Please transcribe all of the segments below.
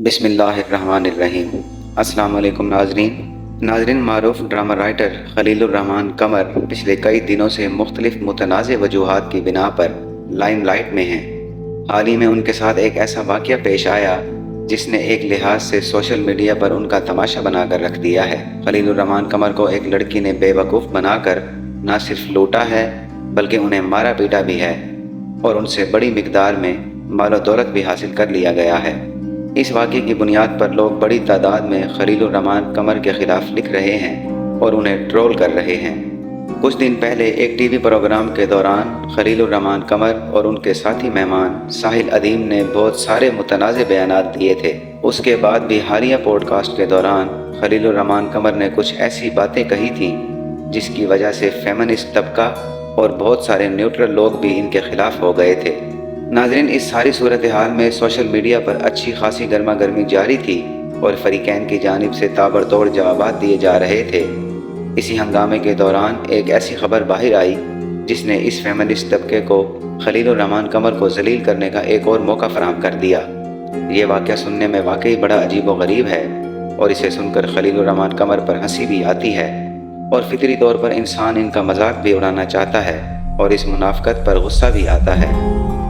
بسم اللہ الرحمن الرحیم۔ السلام علیکم ناظرین معروف ڈرامہ رائٹر خلیل الرحمان قمر پچھلے کئی دنوں سے مختلف متنازع وجوہات کی بنا پر لائم لائٹ میں ہیں۔ حال ہی میں ان کے ساتھ ایک ایسا واقعہ پیش آیا جس نے ایک لحاظ سے سوشل میڈیا پر ان کا تماشا بنا کر رکھ دیا ہے۔ خلیل الرحمان قمر کو ایک لڑکی نے بے وقوف بنا کر نہ صرف لوٹا ہے بلکہ انہیں مارا پیٹا بھی ہے اور ان سے بڑی مقدار میں مال و دولت بھی حاصل کر لیا گیا ہے۔ اس واقعے کی بنیاد پر لوگ بڑی تعداد میں خلیل الرحمان قمر کے خلاف لکھ رہے ہیں اور انہیں ٹرول کر رہے ہیں۔ کچھ دن پہلے ایک ٹی وی پروگرام کے دوران خلیل الرحمان قمر اور ان کے ساتھی مہمان ساحل ادیم نے بہت سارے متنازع بیانات دیے تھے۔ اس کے بعد بھی حالیہ پوڈ کاسٹ کے دوران خلیل الرحمان قمر نے کچھ ایسی باتیں کہی تھیں جس کی وجہ سے فیمنسٹ طبقہ اور بہت سارے نیوٹرل لوگ بھی ان کے خلاف ہو گئے تھے۔ ناظرین، اس ساری صورتحال میں سوشل میڈیا پر اچھی خاصی گرما گرمی جاری تھی اور فریقین کی جانب سے تابڑتوڑ جوابات دیے جا رہے تھے۔ اسی ہنگامے کے دوران ایک ایسی خبر باہر آئی جس نے اس فیمنسٹ طبقے کو خلیل الرحمان قمر کو ذلیل کرنے کا ایک اور موقع فراہم کر دیا۔ یہ واقعہ سننے میں واقعی بڑا عجیب و غریب ہے اور اسے سن کر خلیل الرحمان قمر پر ہنسی بھی آتی ہے اور فطری طور پر انسان ان کا مذاق بھی اڑانا چاہتا ہے اور اس منافقت پر غصہ بھی آتا ہے۔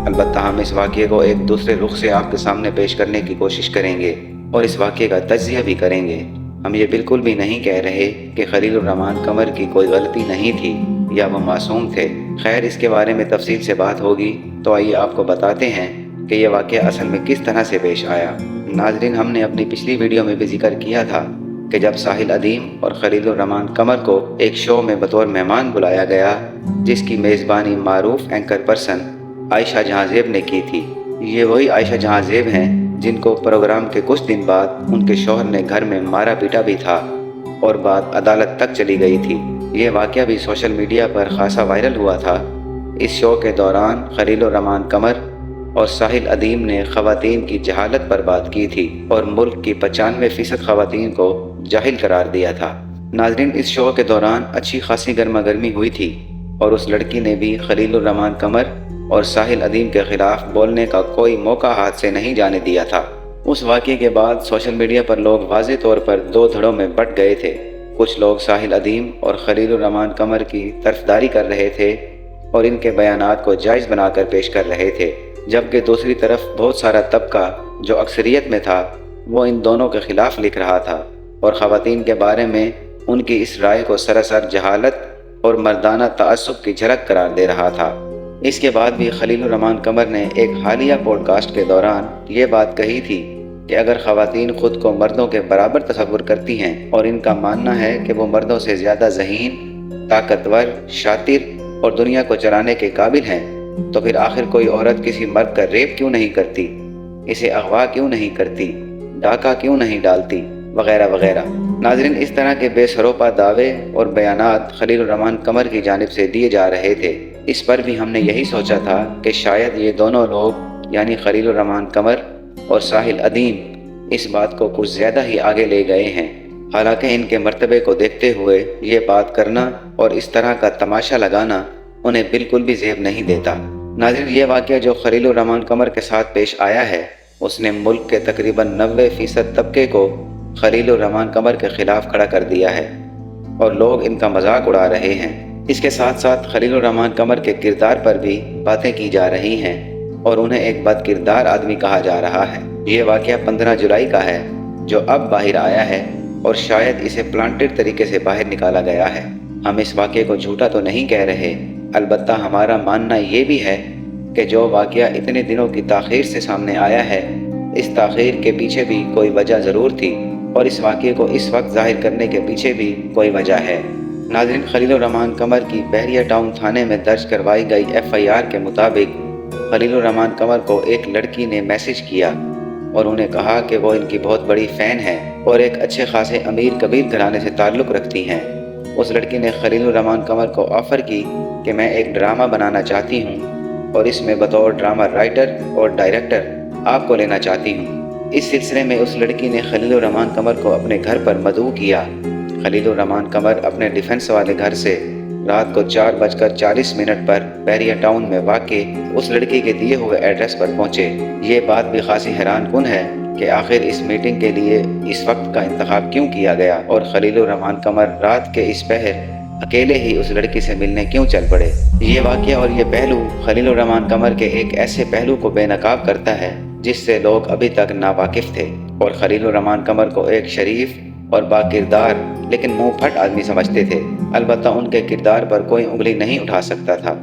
البتہ ہم اس واقعے کو ایک دوسرے رخ سے آپ کے سامنے پیش کرنے کی کوشش کریں گے اور اس واقعے کا تجزیہ بھی کریں گے۔ ہم یہ بالکل بھی نہیں کہہ رہے کہ خلیل الرحمان قمر کی کوئی غلطی نہیں تھی یا وہ معصوم تھے۔ خیر، اس کے بارے میں تفصیل سے بات ہوگی، تو آئیے آپ کو بتاتے ہیں کہ یہ واقعہ اصل میں کس طرح سے پیش آیا۔ ناظرین، ہم نے اپنی پچھلی ویڈیو میں بھی ذکر کیا تھا کہ جب ساحل ادیم اور خلیل الرحمان قمر کو ایک شو میں بطور مہمان بلایا گیا جس کی میزبانی معروف اینکر پرسن عائشہ جہاں زیب نے کی تھی۔ یہ وہی عائشہ جہاں زیب ہیں جن کو پروگرام کے کچھ دن بعد ان کے شوہر نے گھر میں مارا پیٹا بھی تھا اور بات عدالت تک چلی گئی تھی۔ یہ واقعہ بھی سوشل میڈیا پر خاصا وائرل ہوا تھا۔ اس شو کے دوران خلیل الرحمان قمر اور ساحل ادیم نے خواتین کی جہالت پر بات کی تھی اور ملک کی 95% خواتین کو جاہل قرار دیا تھا۔ ناظرین، اس شو کے دوران اچھی خاصی گرما گرمی ہوئی تھی اور اس لڑکی نے بھی خلیل الرحمان قمر اور ساحل ادیم کے خلاف بولنے کا کوئی موقع ہاتھ سے نہیں جانے دیا تھا۔ اس واقعے کے بعد سوشل میڈیا پر لوگ واضح طور پر دو دھڑوں میں بٹ گئے تھے۔ کچھ لوگ ساحل ادیم اور خلیل الرحمان قمر کی طرفداری کر رہے تھے اور ان کے بیانات کو جائز بنا کر پیش کر رہے تھے، جبکہ دوسری طرف بہت سارا طبقہ جو اکثریت میں تھا وہ ان دونوں کے خلاف لکھ رہا تھا اور خواتین کے بارے میں ان کی اس رائے کو سراسر جہالت اور مردانہ تعصب کی جھلک قرار دے رہا تھا۔ اس کے بعد بھی خلیل الرحمان قمر نے ایک حالیہ پوڈ کاسٹ کے دوران یہ بات کہی تھی کہ اگر خواتین خود کو مردوں کے برابر تصور کرتی ہیں اور ان کا ماننا ہے کہ وہ مردوں سے زیادہ ذہین، طاقتور، شاطر اور دنیا کو چلانے کے قابل ہیں، تو پھر آخر کوئی عورت کسی مرد کا ریپ کیوں نہیں کرتی، اسے اغوا کیوں نہیں کرتی، ڈاکہ کیوں نہیں ڈالتی، وغیرہ وغیرہ۔ ناظرین، اس طرح کے بے سروپا دعوے اور بیانات خلیل الرحمان قمر کی جانب سے دیے جا رہے تھے۔ اس پر بھی ہم نے یہی سوچا تھا کہ شاید یہ دونوں لوگ یعنی خلیل الرحمان قمر اور ساحل ادیم اس بات کو کچھ زیادہ ہی آگے لے گئے ہیں، حالانکہ ان کے مرتبے کو دیکھتے ہوئے یہ بات کرنا اور اس طرح کا تماشا لگانا انہیں بالکل بھی زیب نہیں دیتا۔ ناظرین، یہ واقعہ جو خلیل الرحمان قمر کے ساتھ پیش آیا ہے اس نے ملک کے تقریباً 90% طبقے کو خلیل الرحمان قمر کے خلاف کھڑا کر دیا ہے اور لوگ ان کا مذاق اڑا رہے ہیں۔ اس کے ساتھ ساتھ خلیل الرحمان قمر کے کردار پر بھی باتیں کی جا رہی ہیں اور انہیں ایک بد کردار آدمی کہا جا رہا ہے۔ یہ واقعہ 15 جولائی کا ہے جو اب باہر آیا ہے اور شاید اسے پلانٹڈ طریقے سے باہر نکالا گیا ہے۔ ہم اس واقعے کو جھوٹا تو نہیں کہہ رہے، البتہ ہمارا ماننا یہ بھی ہے کہ جو واقعہ اتنے دنوں کی تاخیر سے سامنے آیا ہے، اس تاخیر کے پیچھے بھی کوئی وجہ ضرور تھی اور اس واقعے کو اس وقت ظاہر کرنے کے پیچھے بھی کوئی وجہ ہے۔ ناظرین، خلیل الرحمان قمر کی بحریہ ٹاؤن تھانے میں درج کروائی گئی FIR کے مطابق خلیل الرحمان قمر کو ایک لڑکی نے میسج کیا اور انہیں کہا کہ وہ ان کی بہت بڑی فین ہے اور ایک اچھے خاصے امیر کبیر گھرانے سے تعلق رکھتی ہیں۔ اس لڑکی نے خلیل الرحمان قمر کو آفر کی کہ میں ایک ڈرامہ بنانا چاہتی ہوں اور اس میں بطور ڈرامہ رائٹر اور ڈائریکٹر آپ کو لینا چاہتی ہوں۔ اس سلسلے میں اس لڑکی نے خلیل الرحمان قمر کو اپنے گھر پر مدعو کیا۔ خلیل الرحمان قمر اپنے ڈیفنس والے گھر سے رات کو 4:40 پر بحریہ ٹاؤن میں واقع اس لڑکی کے دیے ہوئے ایڈریس پر پہنچے۔ یہ بات بھی خاصی حیران کن ہے کہ آخر اس میٹنگ کے لیے اس وقت کا انتخاب کیوں کیا گیا اور خلیل الرحمن قمر رات کے اس پہر اکیلے ہی اس لڑکی سے ملنے کیوں چل پڑے۔ یہ واقعہ اور یہ پہلو خلیل الرحمن قمر کے ایک ایسے پہلو کو بے نقاب کرتا ہے جس سے لوگ ابھی تک ناواقف تھے اور خلیل الرحمن قمر کو ایک شریف اور با کردار لیکن منہ پھٹ آدمی سمجھتے تھے۔ البتہ ان کے کردار پر کوئی انگلی نہیں اٹھا سکتا تھا۔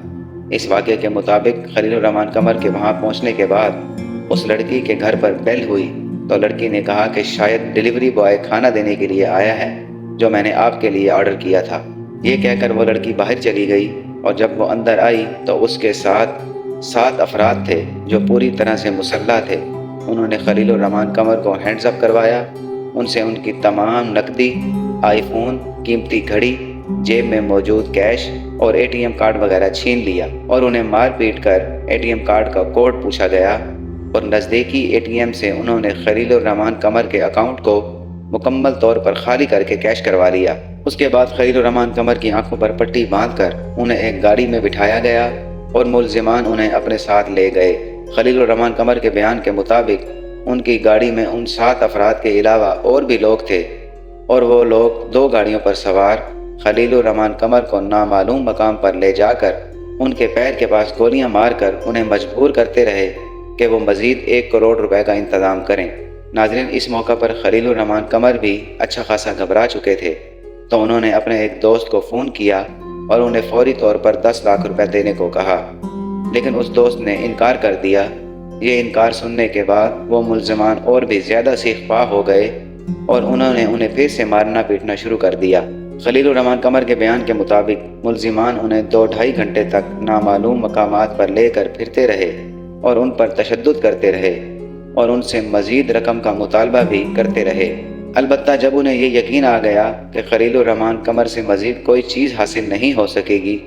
اس واقعے کے مطابق خلیل الرحمن قمر کے وہاں پہنچنے کے بعد اس لڑکی کے گھر پر بیل ہوئی تو لڑکی نے کہا کہ شاید ڈیلیوری بوائے کھانا دینے کے لیے آیا ہے جو میں نے آپ کے لیے آرڈر کیا تھا۔ یہ کہہ کر وہ لڑکی باہر چلی گئی اور جب وہ اندر آئی تو اس کے ساتھ 7 افراد تھے جو پوری طرح سے مسلح تھے۔ انہوں نے خلیل الرحمن قمر کو ہینڈز اپ کروایا، ان سے ان کی تمام نقدی، آئی فون، قیمتی گھڑی، جیب میں موجود کیش اور ATM کارڈ وغیرہ چھین لیا اور انہیں مار پیٹ کر ATM کارڈ کا کوڈ پوچھا گیا اور نزدیکی ATM سے انہوں نے خلیل الرحمن قمر کے اکاؤنٹ کو مکمل طور پر خالی کر کے کیش کروا لیا۔ اس کے بعد خلیل الرحمن قمر کی آنکھوں پر پٹی باندھ کر انہیں ایک گاڑی میں بٹھایا گیا اور ملزمان انہیں اپنے ساتھ لے گئے۔ خلیل الرحمن قمر کے بیان کے مطابق ان کی گاڑی میں ان 7 افراد کے علاوہ اور بھی لوگ تھے اور وہ لوگ 2 گاڑیوں پر سوار خلیل الرحمن قمر کو نامعلوم مقام پر لے جا کر ان کے پیر کے پاس گولیاں مار کر انہیں مجبور کرتے رہے کہ وہ مزید 1 کروڑ روپے کا انتظام کریں۔ ناظرین، اس موقع پر خلیل الرحمن قمر بھی اچھا خاصا گھبرا چکے تھے تو انہوں نے اپنے ایک دوست کو فون کیا اور انہیں فوری طور پر 10 لاکھ روپے دینے کو کہا، لیکن اس دوست نے انکار کر دیا۔ یہ انکار سننے کے بعد وہ ملزمان اور بھی زیادہ سیخ پا ہو گئے اور انہوں نے انہیں پھر سے مارنا پیٹنا شروع کر دیا۔ خلیل الرحمن قمر کے بیان کے مطابق ملزمان انہیں 2-2.5 گھنٹے تک نامعلوم مقامات پر لے کر پھرتے رہے اور ان پر تشدد کرتے رہے اور ان سے مزید رقم کا مطالبہ بھی کرتے رہے۔ البتہ جب انہیں یہ یقین آ گیا کہ خلیل الرحمن قمر سے مزید کوئی چیز حاصل نہیں ہو سکے گی،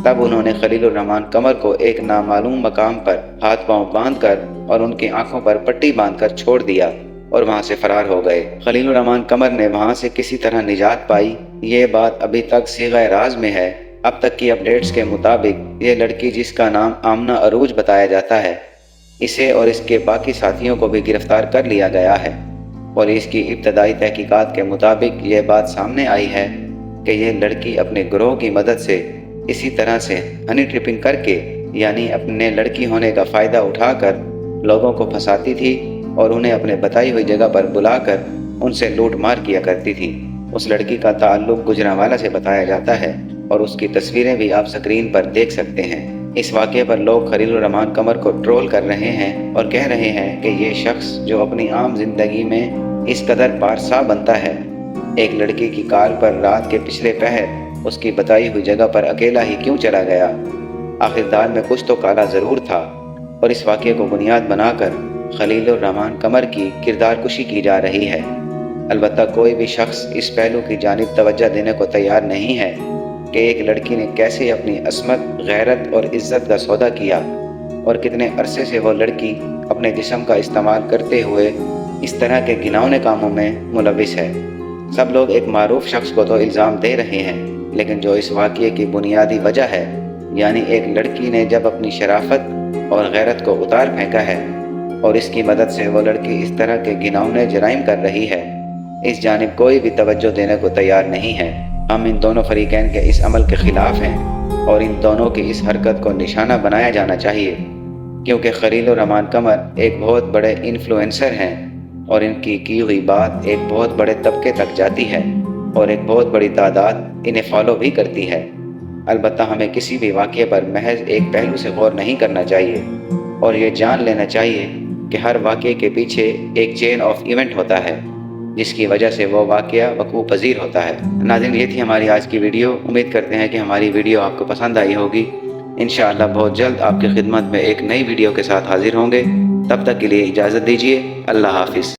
تب انہوں نے خلیل الرحمن قمر کو ایک نامعلوم مقام پر ہاتھ پاؤں باندھ کر اور ان کی آنکھوں پر پٹی باندھ کر چھوڑ دیا اور وہاں سے فرار ہو گئے۔ خلیل الرحمن قمر نے وہاں سے کسی طرح نجات پائی۔ یہ بات ابھی تک صیغہ راز میں ہے۔ اب تک کی اپڈیٹس کے مطابق یہ لڑکی، جس کا نام آمنہ عروج بتایا جاتا ہے، اسے اور اس کے باقی ساتھیوں کو بھی گرفتار کر لیا گیا ہے اور اس کی ابتدائی تحقیقات کے مطابق یہ بات سامنے آئی ہے کہ یہ لڑکی اپنے گروہ کی مدد سے اسی طرح سے ہنی ٹرپنگ کر کے، یعنی اپنے لڑکی ہونے کا فائدہ اٹھا کر لوگوں کو پھنساتی تھی اور انہیں اپنے بتائی ہوئی جگہ پر بلا کر ان سے لوٹ مار کیا کرتی تھی۔ اس لڑکی کا تعلق گجرانوالہ سے بتایا جاتا ہے اور اس کی تصویریں بھی آپ سکرین پر دیکھ سکتے ہیں۔ اس واقعے پر لوگ خلیل الرحمن قمر کو ٹرول کر رہے ہیں اور کہہ رہے ہیں کہ یہ شخص جو اپنی عام زندگی میں اس قدر پارسا بنتا ہے، ایک لڑکی کی کار پر رات کے پچھلے پہر اس کی بتائی ہوئی جگہ پر اکیلا ہی کیوں چلا گیا؟ آخر دار میں کچھ تو کالا ضرور تھا اور اس واقعے کو بنیاد بنا کر خلیل الرحمن قمر کی کردار کشی کی جا رہی ہے۔ البتہ کوئی بھی شخص اس پہلو کی جانب توجہ دینے کو تیار نہیں ہے کہ ایک لڑکی نے کیسے اپنی عصمت، غیرت اور عزت کا سودا کیا اور کتنے عرصے سے وہ لڑکی اپنے جسم کا استعمال کرتے ہوئے اس طرح کے گھناؤنے کاموں میں ملوث ہے۔ سب لوگ ایک معروف شخص کو تو الزام دے رہے ہیں، لیکن جو اس واقعے کی بنیادی وجہ ہے، یعنی ایک لڑکی نے جب اپنی شرافت اور غیرت کو اتار پھینکا ہے اور اس کی مدد سے وہ لڑکی اس طرح کے گھناؤنے جرائم کر رہی ہے، اس جانب کوئی بھی توجہ دینے کو تیار نہیں ہے۔ ہم ان دونوں فریقین کے اس عمل کے خلاف ہیں اور ان دونوں کی اس حرکت کو نشانہ بنایا جانا چاہیے، کیونکہ خلیل الرحمن قمر ایک بہت بڑے انفلوئنسر ہیں اور ان کی ہوئی بات ایک بہت بڑے طبقے تک جاتی ہے اور ایک بہت بڑی تعداد انہیں فالو بھی کرتی ہے۔ البتہ ہمیں کسی بھی واقعے پر محض ایک پہلو سے غور نہیں کرنا چاہیے اور یہ جان لینا چاہیے کہ ہر واقعے کے پیچھے ایک چین آف ایونٹ ہوتا ہے جس کی وجہ سے وہ واقعہ وقوع پذیر ہوتا ہے۔ ناظرین، یہ تھی ہماری آج کی ویڈیو۔ امید کرتے ہیں کہ ہماری ویڈیو آپ کو پسند آئی ہوگی۔ انشاءاللہ بہت جلد آپ کی خدمت میں ایک نئی ویڈیو کے ساتھ حاضر ہوں گے۔ تب تک کے لیے اجازت دیجیے۔ اللہ حافظ۔